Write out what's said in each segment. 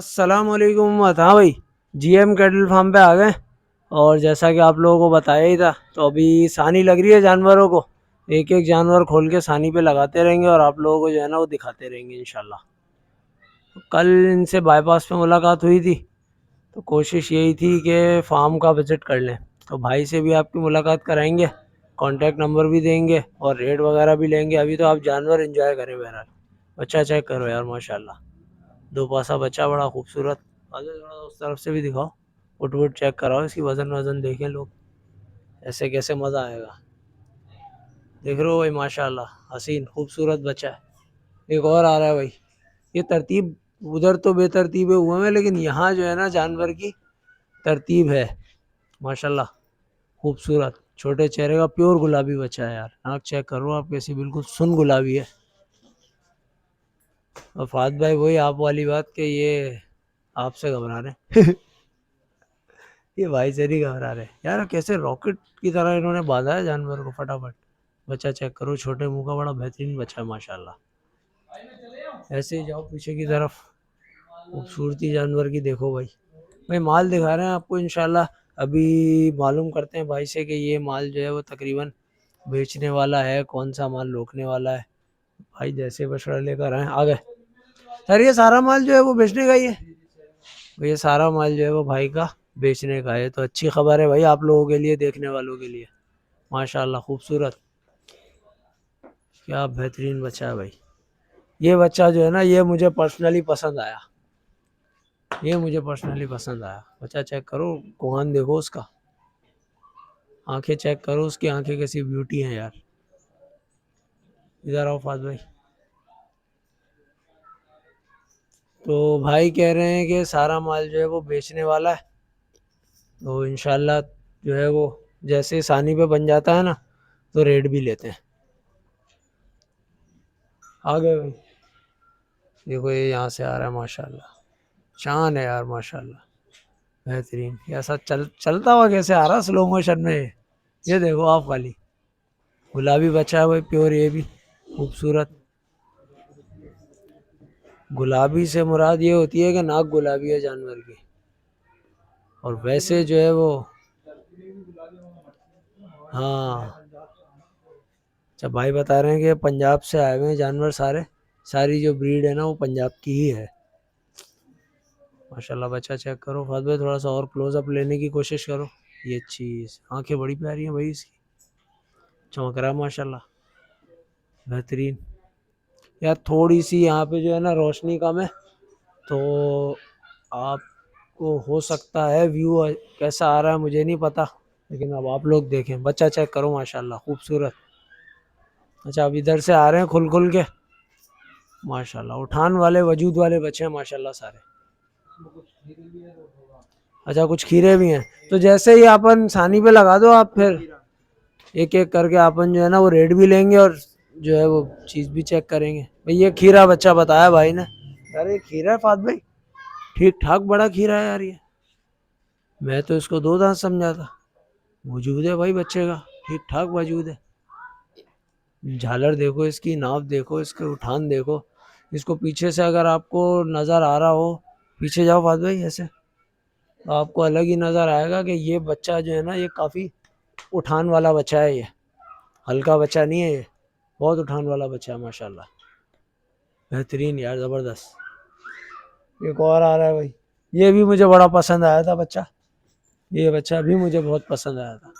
अस्सलाम वालेकुम। हाँ भाई, जीएम कैटल फार्म पे आ गए। और जैसा कि आप लोगों को बताया ही था, तो अभी सानी लग रही है जानवरों को। एक एक जानवर खोल के सानी पे लगाते रहेंगे और आप लोगों को जो है ना वो दिखाते रहेंगे इंशाल्लाह। तो कल इनसे बाईपास पे मुलाकात हुई थी, तो कोशिश यही थी कि फार्म का विजिट कर लें। तो भाई से भी आपकी मुलाकात कराएंगे, कॉन्टैक्ट नंबर भी देंगे और रेट वगैरह भी लेंगे। अभी तो आप जानवर एंजॉय करें। बहरहाल बच्चा चेक करो यार, माशाल्लाह दो पासा बच्चा, बड़ा खूबसूरत। आगे थोड़ा उस तरफ से भी दिखाओ, उठ वुट चेक कराओ, इसकी वजन वजन देखें लोग, ऐसे कैसे मज़ा आएगा। देख रहे हो भाई, माशाल्लाह हसीन खूबसूरत बच्चा है। एक और आ रहा है भाई। ये तरतीब उधर तो बेतरतीबे हुए हैं, लेकिन यहाँ जो है ना जानवर की तरतीब है माशाल्लाह। खूबसूरत छोटे चेहरे का प्योर गुलाबी बच्चा है यार। आँख चेक करो आप, कैसी बिल्कुल सुन गुलाबी है। और फात भाई वही आप वाली बात कि ये आपसे घबरा रहे हैं। ये भाई से नहीं घबरा रहे यार। कैसे रॉकेट की तरह इन्होंने बांधा है जानवर को फटाफट। बच्चा चेक करो, छोटे मुंह का, बड़ा बेहतरीन बच्चा है माशाल्लाह। ऐसे ही जाओ पीछे की तरफ, खूबसूरती जानवर की देखो भाई। भाई माल दिखा रहे हैं आपको इंशाल्लाह। अभी मालूम करते हैं भाई से कि ये माल जो है वो तकरीबन बेचने वाला है, कौन सा माल रोकने वाला है। भाई जैसे बछड़ा लेकर आए आ गए। सर ये सारा माल जो है वो बेचने का ही है। ये सारा माल जो है वो भाई का बेचने का है। तो अच्छी खबर है भाई आप लोगों के लिए, देखने वालों के लिए। माशाल्लाह खूबसूरत, क्या बेहतरीन बच्चा है भाई। ये बच्चा जो है ना, ये मुझे पर्सनली पसंद आया। ये मुझे पर्सनली पसंद आया। बच्चा चेक करो, कोहान देखो उसका, आंखें चेक करो उसकी, आंखें कैसी ब्यूटी हैं यार। इधर आओ फाज भाई। तो भाई कह रहे हैं कि सारा माल जो है वो बेचने वाला है। तो इंशाल्लाह जो है वो जैसे सानी पे बन जाता है ना, तो रेट भी लेते हैं। आ गए भाई। देखो ये यहाँ से आ रहा है माशाल्लाह, शान है यार माशाल्लाह, बेहतरीन। ये ऐसा चलता हुआ कैसे आ रहा स्लो मोशन में। ये देखो आप वाली गुलाबी बच्चा है भाई, प्योर। ये भी खूबसूरत। गुलाबी से मुराद ये होती है कि नाक गुलाबी है जानवर की। और वैसे जो है वो, हाँ, अच्छा भाई बता रहे हैं कि पंजाब से आए हुए हैं जानवर सारे। सारी जो ब्रीड है ना वो पंजाब की ही है माशाल्लाह। बच्चा चेक करो फाद भाई, थोड़ा सा और क्लोजअप लेने की कोशिश करो। ये चीज़, आंखें बड़ी प्यारी हैं भाई इसकी, चमक रहा है माशाल्लाह, बेहतरीन। यार थोड़ी सी यहाँ पे जो है ना रोशनी कम है, तो आपको हो सकता है व्यू कैसा आ रहा है मुझे नहीं पता, लेकिन अब आप लोग देखें। बच्चा चेक करो माशाल्लाह खूबसूरत। अच्छा अब इधर से आ रहे हैं खुल खुल के माशाल्लाह। उठान वाले वजूद वाले बच्चे हैं माशाल्लाह सारे। अच्छा कुछ खीरे भी हैं। तो जैसे ही अपन सानी पे लगा दो आप, फिर एक एक करके अपन जो है ना वो रेट भी लेंगे और जो है वो चीज़ भी चेक करेंगे। भाई ये खीरा बच्चा बताया भाई ने। यार ये खीरा है फात भाई, ठीक ठाक बड़ा खीरा है यार ये। मैं तो इसको दो दांत समझा था। वजूद है भाई बच्चे का, ठीक ठाक वजूद है। झालर देखो इसकी, नाव देखो इसके, उठान देखो इसको। पीछे से अगर आपको नज़र आ रहा हो, पीछे जाओ फात भाई ऐसे, तो आपको अलग ही नज़र आएगा कि ये बच्चा जो है ना ये काफ़ी उठान वाला बच्चा है। ये हल्का बच्चा नहीं है, ये बहुत उठान वाला बच्चा है माशाल्लाह, बेहतरीन यार, ज़बरदस्त। एक और आ रहा है भाई, ये भी मुझे बड़ा पसंद आया था बच्चा। ये बच्चा भी मुझे बहुत पसंद आया था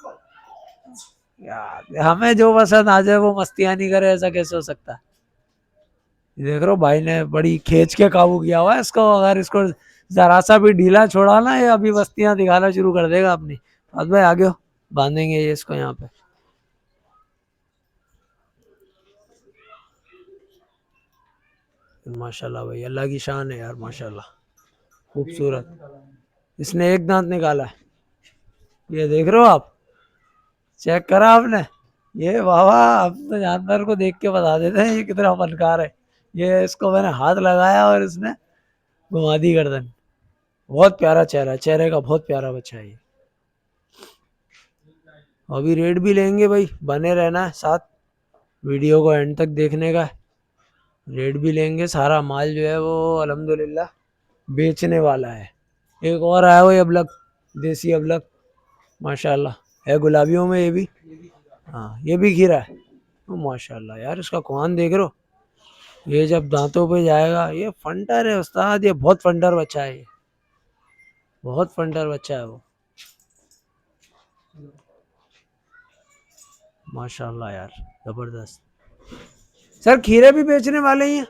यार। हमें जो पसंद आ जाए वो मस्तियाँ नहीं करे, ऐसा कैसे हो सकता है। देख रहे हो भाई ने बड़ी खींच के काबू किया हुआ है इसको। अगर इसको जरा सा भी ढीला छोड़ा ना, ये अभी मस्तियाँ दिखाना शुरू कर देगा अपनी। फात भाई आगे हो, बांधेंगे ये इसको यहाँ पे। माशाल्लाह भाई, अल्लाह की शान है यार माशाल्लाह, खूबसूरत। इसने एक दांत निकाला है, ये देख रहे हो आप, चेक करा आपने। ये वाह, हम तो जानवर को देख के बता देते हैं ये कितना फनकार है। ये इसको मैंने हाथ लगाया और इसने घुमा दी गर्दन। बहुत प्यारा चेहरा है, चेहरे का बहुत प्यारा बच्चा है ये। अभी रेट भी लेंगे भाई, बने रहना है साथ, वीडियो को एंड तक देखने का है। रेट भी लेंगे, सारा माल जो है वो अल्हम्दुलिल्लाह बेचने वाला है। एक और आया हुआ अबलग, देसी अबलग, माशाल्लाह है गुलाबियों में ये भी। हाँ ये भी खीरा है। ओ माशाल्लाह यार, इसका कौन देख रहे हो, ये जब दांतों पे जाएगा, ये फंटर है उस्ताद, ये बहुत फंटर बच्चा है, ये बहुत फंटर बच्चा है वो, माशाल्लाह यार, जबरदस्त। सर खीरे भी बेचने वाले ही हैं?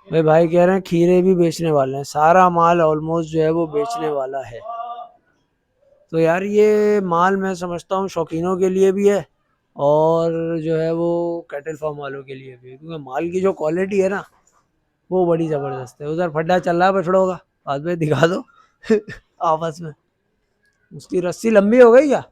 भाई भाई कह रहे हैं खीरे भी बेचने वाले हैं, सारा माल ऑलमोस्ट जो है वो बेचने वाला है। तो यार ये माल मैं समझता हूँ शौकीनों के लिए भी है, और जो है वो कैटल फार्म वालों के लिए भी है, क्योंकि माल की जो क्वालिटी है ना वो बड़ी ज़बरदस्त है। उधर फड्डा चल रहा है बछड़ों का, बाद में दिखा दो आपस में। उसकी रस्सी लंबी हो गई क्या?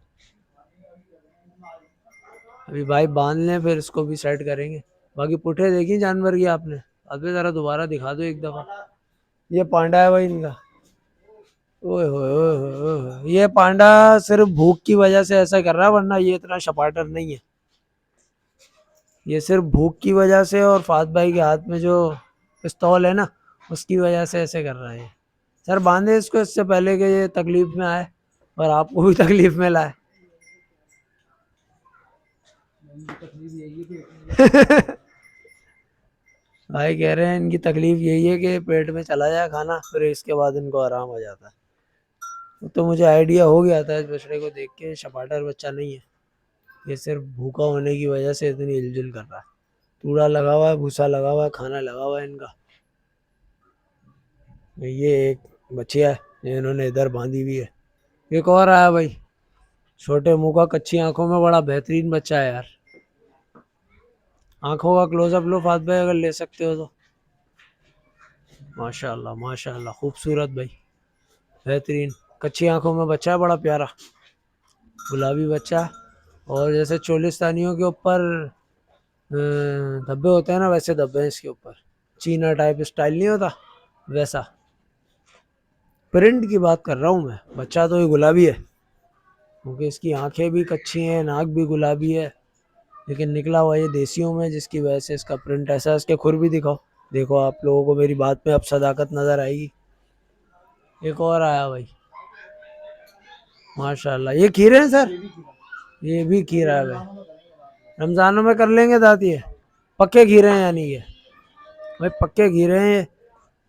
अभी भाई बांध लें फिर इसको भी सेट करेंगे। बाकी पुठे देखी जानवर की आपने? अभी ज़रा दोबारा दिखा दो एक दफ़ा। ये पांडा है भाई इनका। ओए होए ओए होए ओए होए। ये पांडा सिर्फ भूख की वजह से ऐसा कर रहा है, वरना ये इतना शपाटर नहीं है। ये सिर्फ भूख की वजह से और फात भाई के हाथ में जो पिस्तौल है ना, उसकी वजह से ऐसे कर रहा है। सर बांधे इसको इससे पहले कि ये तकलीफ में आए और आपको भी तकलीफ में लाए। भाई कह रहे हैं इनकी तकलीफ यही है कि पेट में चला जाए खाना, फिर इसके बाद इनको आराम आ जाता है। तो मुझे आइडिया हो गया था इस बछड़े को देख के, शपाटर बच्चा नहीं है, ये सिर्फ भूखा होने की वजह से इतनी हिलजुल कर रहा है। टूड़ा लगा हुआ है, भूसा लगा हुआ है, खाना लगा हुआ है इनका। ये एक बच्चिया है जो इन्होंने इधर बांधी हुई है। एक और आया भाई, छोटे मुंह का, कच्ची आंखों में, बड़ा बेहतरीन बच्चा है यार। आंखों का क्लोजअप लो फात भाई अगर ले सकते हो तो। माशाल्लाह माशाल्लाह, खूबसूरत भाई, बेहतरीन, कच्ची आंखों में बच्चा है, बड़ा प्यारा गुलाबी बच्चा। और जैसे चोलिस्तानियों के ऊपर धब्बे होते हैं ना, वैसे धब्बे हैं इसके ऊपर, चीना टाइप स्टाइल नहीं होता वैसा। प्रिंट की बात कर रहा हूँ मैं, बच्चा तो ये गुलाबी है, क्योंकि इसकी आंखें भी कच्ची हैं, नाक भी गुलाबी है, लेकिन निकला हुआ ये देसियों में, जिसकी वजह से इसका प्रिंट ऐसा है। इसके खुर भी दिखाओ, देखो आप लोगों को मेरी बात में अब सदाकत नजर आएगी। एक और आया भाई, माशाल्लाह। ये खीरे हैं सर? ये भी खीरा है भाई, रमजानों में कर लेंगे दांत ये, पक्के खीरे हैं यानी ये, भाई पक्के खीरे हैं ये।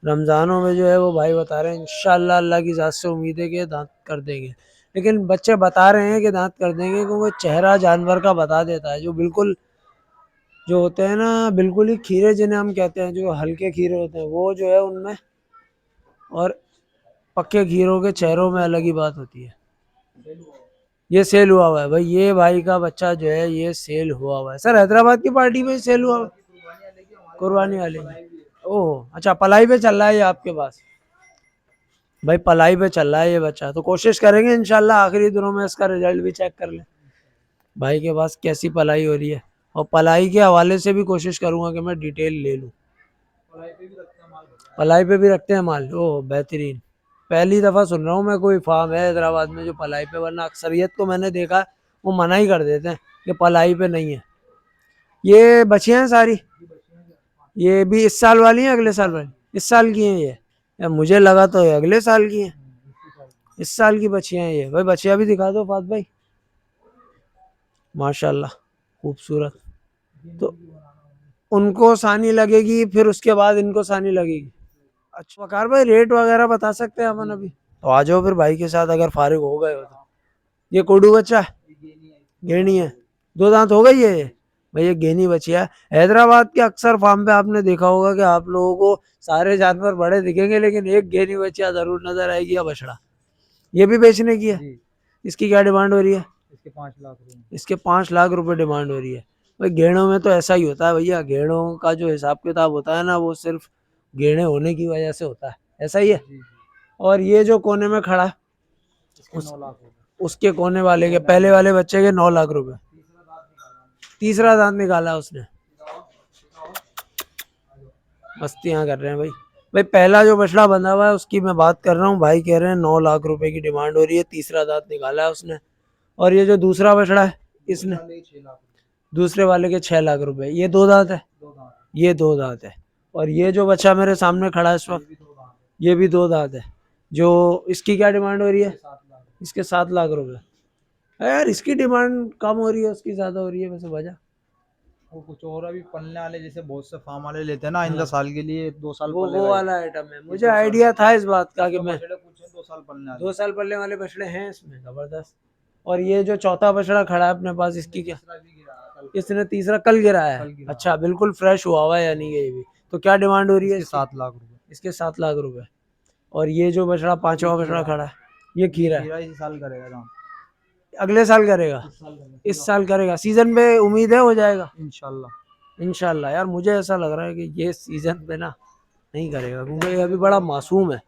रमजानों में जो है वो भाई बता रहे हैं इंशाल्लाह, अल्लाह की ज़ात से उम्मीद है कि दांत कर देंगे। लेकिन बच्चे बता रहे हैं कि दांत कर देंगे, क्योंकि वो चेहरा जानवर का बता देता है, जो बिल्कुल जो होते हैं ना, बिल्कुल ही खीरे जिन्हें हम कहते हैं, जो हल्के खीरे होते हैं वो जो है उनमें, और पक्के खीरों के चेहरों में अलग ही बात होती है। ये सेल हुआ है भाई, ये भाई का बच्चा जो है ये सेल हुआ है सर, हैदराबाद की पार्टी में सेल हुआ, कुर्बानी वाले में। ओह अच्छा, पलाई पे चल रहा है ये आपके पास? भाई पलाई पे चल रहा है ये बच्चा, तो कोशिश करेंगे इंशाल्लाह आखिरी दिनों में इसका रिजल्ट भी चेक कर लें भाई के पास कैसी पलाई हो रही है। और पलाई के हवाले से भी कोशिश करूंगा कि मैं डिटेल ले लूँ। पलाई पे भी रखते हैं माल? ओह बेहतरीन, पहली दफ़ा सुन रहा हूँ मैं कोई फार्म है हैदराबाद में जो पलाई पे, वरना अक्सरियत को मैंने देखा वो मना ही कर देते हैं कि पलाई पे नहीं है। ये बचियां हैं सारी? ये भी इस साल वाली हैं अगले साल वाली? इस साल की हैं ये, या मुझे लगा तो ये अगले साल की हैं। इस साल की बच्चियां हैं ये भाई। बच्चियां भी दिखा दो फात भाई, माशाल्लाह खूबसूरत। तो उनको सानी लगेगी, फिर उसके बाद इनको सानी लगेगी? अच्छा वकार भाई, रेट वगैरह बता सकते हैं अपन अभी? तो आ जाओ फिर भाई के साथ, अगर फारिग हो गए हो तो। ये कोडू बच्चा है, गेनी है, दो दांत हो गई है ये भाई, ये गेनी बच्ची है। हैदराबाद के अक्सर फार्म पे आपने देखा होगा कि आप लोगों को सारे जानवर बड़े दिखेंगे, लेकिन एक गेनी बच्चिया जरूर नजर आएगी, या बछड़ा। ये भी बेचने की है? इसकी क्या डिमांड हो रही है? इसके 5 लाख रुपए डिमांड हो रही है। भाई गेड़ों में तो ऐसा ही होता है भैया, गेड़ों का जो हिसाब किताब होता है ना, वो सिर्फ गेड़े होने की वजह से होता है, ऐसा ही है। और ये जो कोने में खड़ा है, उसके कोने वाले के, पहले वाले बच्चे के 9 लाख रुपए, तीसरा दांत निकाला उसने, मस्तियां कर रहे हैं भाई। भाई पहला जो बछड़ा बंधा हुआ है उसकी मैं बात कर रहा हूँ, भाई कह रहे हैं 9 लाख रुपए की डिमांड हो रही है, तीसरा दांत निकाला है उसने। और ये जो दूसरा बछड़ा है इसने, दूसरे वाले के 6 लाख रुपए। ये दो दांत है? ये दो दांत है। और ये जो बच्चा मेरे सामने खड़ा है इस वक्त, ये भी 2 दांत है। जो इसकी क्या डिमांड हो रही है? इसके 7 लाख रुपए। यार इसकी डिमांड कम हो रही है, उसकी ज्यादा हो रही है, वैसे वजह? वो कुछ और अभी पलने वाले, जैसे बहुत से फार्म वाले लेते हैं ना, आइंदा साल के लिए 2 साल वो पलेगा ये। वाला आइटम है, मुझे आइडिया था इस बात का कि इसमें मैं बछड़े कुछ है 2 साल पलने वाले। 2 साल पलने वाले बछड़े हैं इसमें, जबरदस्त। और ये जो चौथा बछड़ा खड़ा है अपने पास, इसकी क्या? तीसरा भी गिरा है कल। इसने तीसरा कल गिराया कल है? गिरा। अच्छा, बिल्कुल फ्रेश हुआ हुआ है यानी कि ये भी। तो क्या डिमांड हो रही है इसके इसकी? 7 लाख रुपए। इसके 7 लाख रुपए। और ये जो बछड़ा पांचवा बछड़ा खड़ा है, ये खीरा है, खीरा इसी साल करेगा दाम। अगले साल करेगा? इस साल करेगा, इस साल करेगा? सीजन पे उम्मीद है हो जाएगा इंशाल्लाह। इंशाल्लाह। यार मुझे ऐसा लग रहा है कि ये सीजन पे ना नहीं करेगा, क्योंकि ये अभी बड़ा मासूम है।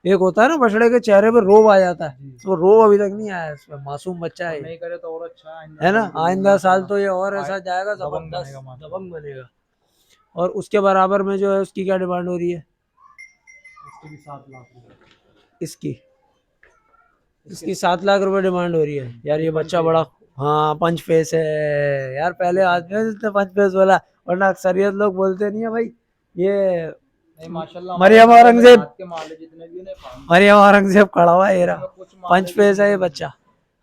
एक होता है ना बछड़े के चेहरे पे रोब आ जाता है, तो रोब अभी तक नहीं आया इसमें, मासूम बच्चा है ये। नहीं करे तो और अच्छा है ना? साल के लिए आइंदा साल माशाल्लाह। तो ये और ऐसा जाएगा, दबंग जबरदस्त बनेगा माशाल्लाह। दबंग बनेगा। और उसके बराबर में जो है, उसकी क्या डिमांड हो रही है? इसके भी 7 लाख रुपए। इसकी इसकी 7 लाख रुपए डिमांड हो रही है। यार ये बच्चा बड़ा, हाँ पंच फेस है यार, पहले आदमी जिसने पंच फेस बोला, वरना अक्सरियत लोग बोलते नहीं है भाई। ये नहीं माशाल्लाह, मरियम हमारे औरंगजेब, हाथ के माल है जितने भी, उन्हें फार्म। मरियम औरंगजेब खड़ा हुआ है ये रहा, इसमें कुछ माल पंच है जो फेस है ये सूरजमुखी। बच्चा।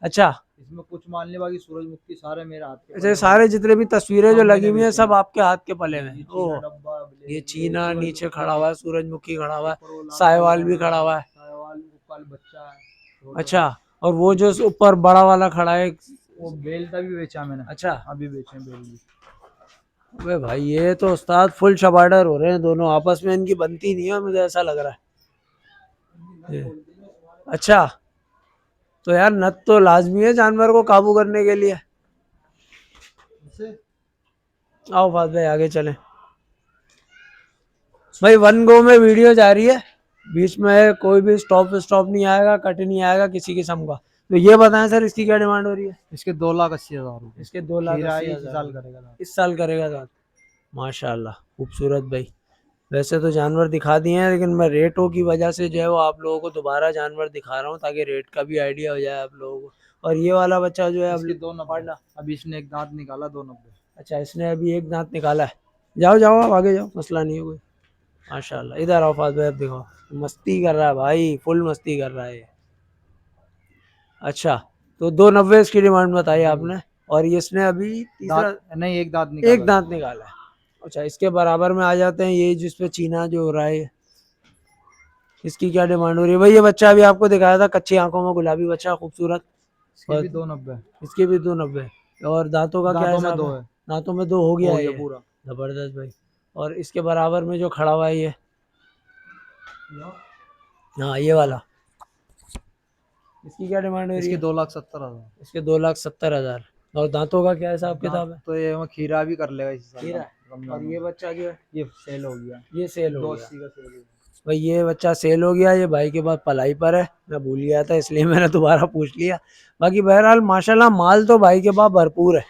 अच्छा इसमें कुछ मान ले, बाकी सूरजमुखी सारे मेरे हाथ के अच्छा, पले सारे जितने भी तस्वीरें जो सब लगी मैंने हुई है बेचे सब हैं। आपके हाथ के पले में? ये ओह, चीना डब्बा, ये ब्लेड, चीना नीचे सूरजमुखी, खड़ा हुआ है, सूरजमुखी खड़ा हुआ है, ऊपर वो लाल साहिवाल भी वाला, खड़ा हुआ है। साहिवाल ऊपर बच्चा है अच्छा, छोटा। और वो जो ऊपर बड़ा वाला खड़ा है? वो बेल का भी बेचा मैंने। अच्छा, अभी बेचे हैं बेल भी। अबे भाई ये तो उस्ताद फुल शबाडर हो रहे हैं दोनों, आपस में इनकी बनती नहीं है, मुझे ऐसा लग रहा है ये। अच्छा, तो यार नत तो लाजमी है जानवर को काबू करने के लिए। आओ फात भाई आगे चलें। भाई वन गो में वीडियो जा रही है, बीच में कोई भी स्टॉप स्टॉप नहीं आएगा, कट नहीं आएगा किसी किस्म का। तो ये बताएं सर, इसकी क्या डिमांड हो रही है? इसके 2,80,000 रुपए। इसके 2 लाख खीरा अस्सी ही इसी हजार साल करेगा। इस साल करेगा दांत? माशाल्लाह, खूबसूरत भाई। वैसे तो जानवर दिखा दिए हैं, लेकिन मैं रेटों की वजह से जो है वो आप लोगों को दोबारा जानवर दिखा रहा हूँ, ताकि रेट का भी आइडिया हो जाए आप लोगों को। और ये वाला बच्चा जो है इसके अब 2,90। अभी इसने एक दांत निकाला, 2,90। अच्छा, इसने अभी एक दांत निकाला है। जाओ जाओ आप आगे जाओ, मसला नहीं है कोई। माशाल्लाह, इधर आओ फात भाई, अब दिखाओ। मस्ती कर रहा है भाई, फुल मस्ती कर रहा है ये। अच्छा, तो 290 इसकी डिमांड बताई आपने, और ये इसने अभी तीसरा दांत नहीं, एक दांत निकाला। एक दांत निकाला है। अच्छा, इसके बराबर में आ जाते हैं ये जिसपे चीना जो हो रहा है, इसकी क्या डिमांड हो रही है? भाई ये बच्चा अभी आपको दिखाया था, कच्ची आंखों में गुलाबी बच्चा, खूबसूरत। इसके और भी 2,90। इसके भी 290। और दांतों का क्या दांतों में हिसाब 2 है? है। दांतों में 2 हो गया हो है गया ये, पूरा। जबरदस्त भाई। और इसके बराबर में जो खड़ा हुआ है ये, हाँ ये वाला, इसकी क्या डिमांड हो रही इसके है? 2,70,000। इसके 2,70,000। और दांतों का क्या हिसाब किताब है? तो ये खीरा भी कर लेगा इस साल खीरा। रमजान और में। ये बच्चा जो है, ये सेल हो गया। ये सेल हो गया। 280 का सेल हो गया। भाई ये बच्चा सेल हो गया, ये भाई के पास पलाई पर है, मैं भूल गया था इसलिए मैंने दोबारा पूछ लिया। बाकी बहरहाल माशाल्लाह माल तो भाई के पास भरपूर है,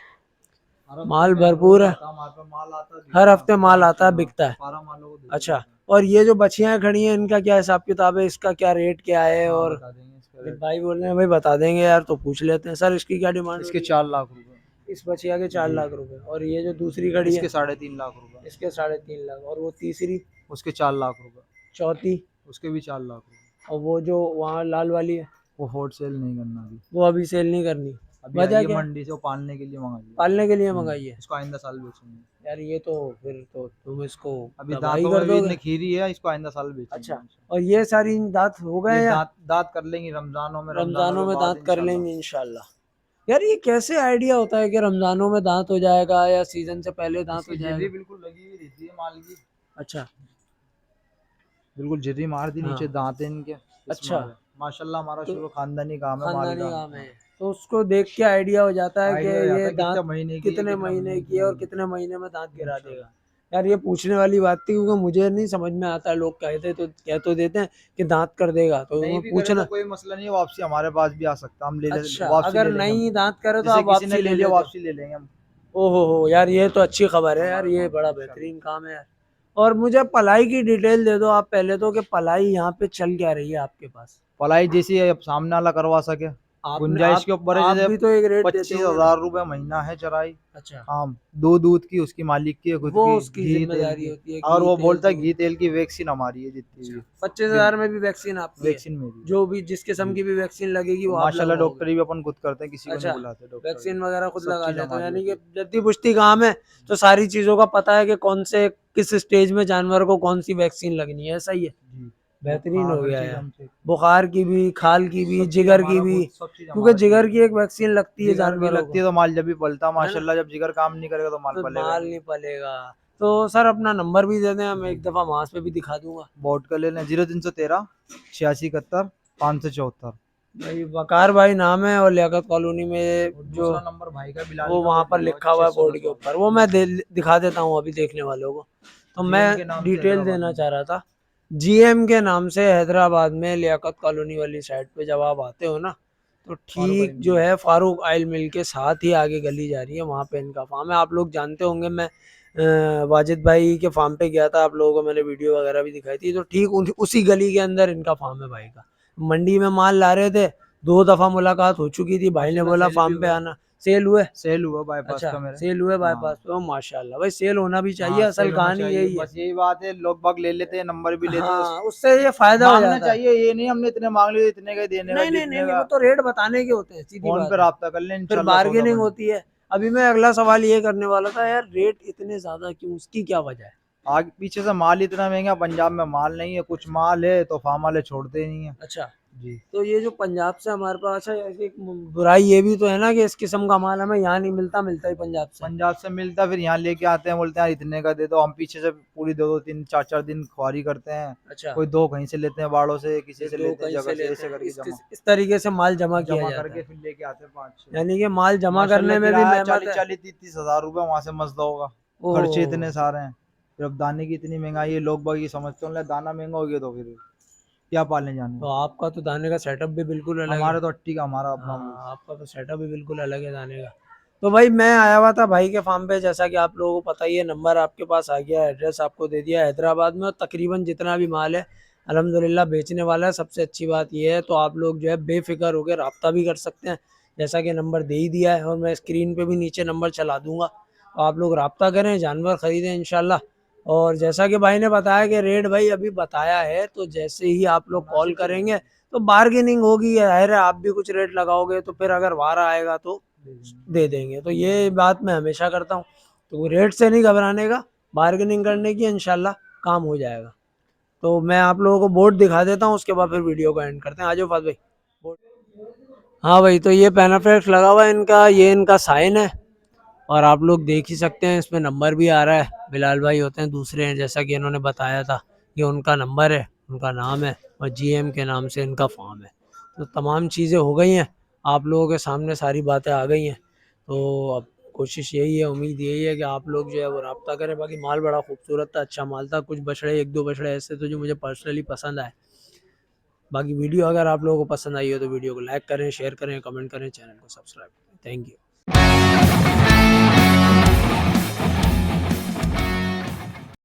माल भरपूर है, हमारे पे माल आता है, हर हफ्ते माल आता है, बिकता है। 12 मालों को दे अच्छा, और ये जो बछियां खड़ी हैं इनका क्या हिसाब किताब है? इसका क्या रेट क्या है? हाँ, और बता देंगे इसका रेट। भाई बोल रहे हैं भाई बता देंगे यार, तो पूछ लेते हैं सर, इसकी क्या डिमांड हो इसके रही 4 लाख रुपए। है? इस बछिया के 4 लाख रुपए। और ये जो दूसरी खड़ी है, इसके 3.5 लाख रुपए। इसके 3.5 लाख। और वो तीसरी, उसके 4 लाख रुपए। चौथी, उसके भी 4 लाख रुपए। और वो जो वहाँ लाल वाली है, वो हॉट सेल नहीं करना अभी। वो अभी सेल नहीं करनी? अभी वजह आई है क्या है? मंडी से, वो पालने के लिए मंगाई है। पालने के लिए मंगाई है? इसको आइंदा साल बेचेंगे। यार ये तो फिर तो तुम इसको अभी तबाही दांतों कर में भी दोगे। इतनी खीरी है, इसको आइंदा साल बेचेंगे। अच्छा, और ये सारी दांत हो गए ये या दांत दांत कर लेंगे रमजानों में। रमजानों के में बाद दांत कर इंशाल्लाह। लेंगे इंशाल्लाह? यार ये कैसे आइडिया होता है कि रमजानों में दांत हो जाएगा या सीजन से पहले दांत हो इसकी जाएगा? जिर्री बिल्कुल लगी हुई रहती है माल की। अच्छा, बिल्कुल जिर्री मार दी, नीचे हाँ, दांत है इनके। अच्छा, माशाल्लाह हमारा तो शुरू खानदानी काम है, माल खानदानी का। काम है, तो उसको देख के आइडिया हो जाता है कि आइडिया हो जाता ये है कितने दांत महीने की है, कितने कितना महीने की है और कितने महीने में दांत गिरा देगा। इंशाल्लाह। यार ये पूछने वाली बात थी, क्योंकि मुझे नहीं समझ में आता, लोग कहते तो कह तो देते हैं कि दांत कर देगा, तो नहीं मैं भी करे तो पूछना। कोई मसला नहीं है, वापसी हमारे पास भी आ सकता है, हम अच्छा, वापसी अगर ले लेंगे हम। नहीं दांत करे तो जैसे आप किसी ने वापसी ले ले लिया, लेते हो? वापसी ले लेंगे हम। ओहो हो, यार ये तो अच्छी खबर है यार, हमारे ये पास बड़ा इंशाल्लाह। बेहतरीन काम है यार। और मुझे पलाई की डिटेल दे दो आप पहले तो, कि पलाई यहाँ पे चल क्या रही है आपके पास? पलाई जैसी है, अब सामने वाला करवा सके। गुंजाइश के ऊपर है, आप जैसे भी तो एक रेट देते 25,000 रुपए महीना है चराई। अच्छा, हाँ, दूध की उसकी मालिक की है, खुद वो की उसकी घी तेल जिम्मेदारी की। होती है, और घी वो तेल बोलता है दूध। घी तेल की वैक्सीन हमारी है जितनी भी अच्छा, है। 25,000 में भी वैक्सीन आपकी है? वैक्सीन मेरी है जो भी जिस किस्म जी। की भी वैक्सीन लगेगी वो और आप माशाल्लाह लगवाओगे? डॉक्टरी भी अपन खुद करते हैं, किसी को नहीं अच्छा, बुलाते डॉक्टर वैक्सीन को। वगैरह खुद सब लगा चीज लेते हो, हमारी यानी कि होती है। जद्दी पुश्ती काम है तो सारी चीजों का पता है कि कौन से किस स्टेज में जानवर को कौन सी वैक्सीन लगनी है, ऐसा ही है। जी, बेहतरीन बुखार हो हर गया चीज है, हमसे। बुखार की भी, खाल की भी, सब चीज जिगर की हमारा भी, खुद, सब चीज क्योंकि हमारा जिगर खुद की है। एक वैक्सीन लगती है जिगर की जानवरों लगती को, है तो माल जब भी पलता है ना, माशाल्लाह, जब जिगर काम नहीं करेगा तो माल तो पलेगा ही माल नहीं। नहीं पलेगा। तो सर अपना नंबर भी दे दें, मैं एक दफा वहां पे भी दिखा दूंगा। बोट का ले लें 0313 8671 574। भाई वकार भाई नाम है, और लियाकत कॉलोनी में और जो दूसरा नंबर भाई का बिलाल वो का, वहां वो पर ले लो लिखा हुआ है बोर्ड 610 के वाला। ऊपर, वो मैं दिखा देता हूँ अभी देखने वालों को। तो मैं जीएम के नाम से डिटेल हैदराबाद देना में। चाह रहा था, जीएम के नाम से हैदराबाद में लियाकत कॉलोनी वाली साइड पे जब आप आते हो ना, तो फारूक ठीक अली जो मिल। है फारूक ऑयल मिल के साथ ही आगे गली जा रही है, वहाँ पे इनका फार्म है। आप लोग जानते होंगे, मैं वाजिद भाई के फार्म पे गया था, आप लोगों को मैंने वीडियो वगैरह भी दिखाई थी। तो ठीक उसी गली के अंदर इनका फार्म है भाई का। मंडी में माल ला रहे थे, 2 दफा मुलाकात हो चुकी थी, भाई ने माशाल्लाह बोला सेल भी फार्म पे हुआ। आना। सेल हुए? सेल हुआ बाईपास अच्छा, का मेरे। सेल हुए हाँ बाईपास पे? ओ माशाल्लाह भाई, सेल होना भी चाहिए, हाँ, असल सेल होना कहानी चाहिए, यही है। बस यही बात है, लोग बाग ले लेते हैं, नंबर भी लेते हैं। हाँ, उससे ये फायदा हो मांगना जाता है। चाहिए, ये नहीं हमने इतने मांग लिए इतने का ही देने का, नहीं नहीं नहीं जितने नहीं, का। वो तो रेट बताने के होते हैं, सीधी फोन बात पे है। राब्ता कर लें, फिर इंशाल्लाह सौदा बार्गेनिंग बन। होती है। अभी मैं अगला सवाल ये करने वाला था यार, रेट इतने ज्यादा क्यों, उसकी क्या वजह है? आगे पीछे से माल इतना महंगा, पंजाब में माल नहीं है, कुछ माल है तो फार्म वाले छोड़ते ही नहीं है। अच्छा, जी। तो ये जो पंजाब से हमारे पास, अच्छा ऐसी एक बुराई ये भी तो है ना कि इस किस्म का माल हमें यहाँ नहीं मिलता, मिलता ही पंजाब से। पंजाब से मिलता, फिर यहाँ लेके आते हैं, बोलते हैं यार इतने का दे दो, हम पीछे से पूरी 2-2 3 4 4 दिन खुआरी करते हैं। अच्छा, कोई दो कहीं से लेते हैं, बाड़ों से, किसी ये से दो लेते हैं, कहीं जगह से से, लेते ऐसे हैं, करके जमा इस तरीके से माल जमा किया जमा जाता करके है। फिर लेके आते हैं 5-6। यानी कि माल जमा माशाल्लाह करने में भी किराया मेहनत चालीस है। चालीस 30-30 हजार रुपए वहां से मसदा होगा। खर्चे ओह, इतने सारे हैं। फिर अब दाने की इतनी महंगाई है, लोग बाग ये समझते हैं दाना महंगा हो गया तो फिर क्या पालने जाने। तो आपका तो दाने का सेटअप भी बिल्कुल अलग है। हमारे तो अट्टी का हमारा अपना वो। हाँ, आपका तो सेटअप भी बिल्कुल अलग है दाने का। तो भाई मैं आया हुआ था भाई के फार्म पे, जैसा कि आप लोगों को पता ही है, नंबर आपके पास आ गया, एड्रेस आपको दे दिया हैदराबाद में, और तकरीबन जितना भी माल है अल्हम्दुलिल्लाह बेचने वाला है। सबसे अच्छी बात यह है, तो आप लोग जो है बेफिक्र होकर रब्ता भी कर सकते हैं, जैसा कि नंबर दे ही दिया है, और मैं स्क्रीन पे भी नीचे नंबर चला दूंगा, तो आप लोग रब्ता करें, जानवर खरीदें इंशाल्लाह। और जैसा कि भाई ने बताया कि रेट भाई अभी बताया है, तो जैसे ही आप लोग कॉल करेंगे तो बार्गेनिंग होगी, जाहिर है आप भी कुछ रेट लगाओगे तो फिर अगर वारा आएगा तो दे देंगे। तो ये बात मैं हमेशा करता हूँ, तो रेट से नहीं घबराने का, बार्गेनिंग करने की, इंशाल्लाह काम हो जाएगा। तो मैं आप लोगों को बोर्ड दिखा देता हूँ, उसके बाद फिर वीडियो को एंड करते हैं। आ जाओ फात भाई, बोर्ड। हाँ भाई, तो ये पेनाफ्लेक्स लगा हुआ है इनका, ये इनका साइन है, और आप लोग देख ही सकते हैं इसमें नंबर भी आ रहा है। बिलाल भाई होते हैं दूसरे हैं, जैसा कि इन्होंने बताया था, ये उनका नंबर है, उनका नाम है, और जीएम के नाम से इनका फॉर्म है। तो तमाम चीज़ें हो गई हैं, आप लोगों के सामने सारी बातें आ गई हैं। तो अब कोशिश यही है, उम्मीद यही है कि आप लोग जो है वो रब्ता करें। बाकी माल बड़ा खूबसूरत था, अच्छा माल था, कुछ बछड़े, 1-2 बछड़े ऐसे तो जो मुझे पर्सनली पसंद आए। बाकी वीडियो अगर आप लोगों को पसंद आई हो तो वीडियो को लाइक करें, शेयर करें, कमेंट करें, चैनल को सब्सक्राइब करें। Thank you.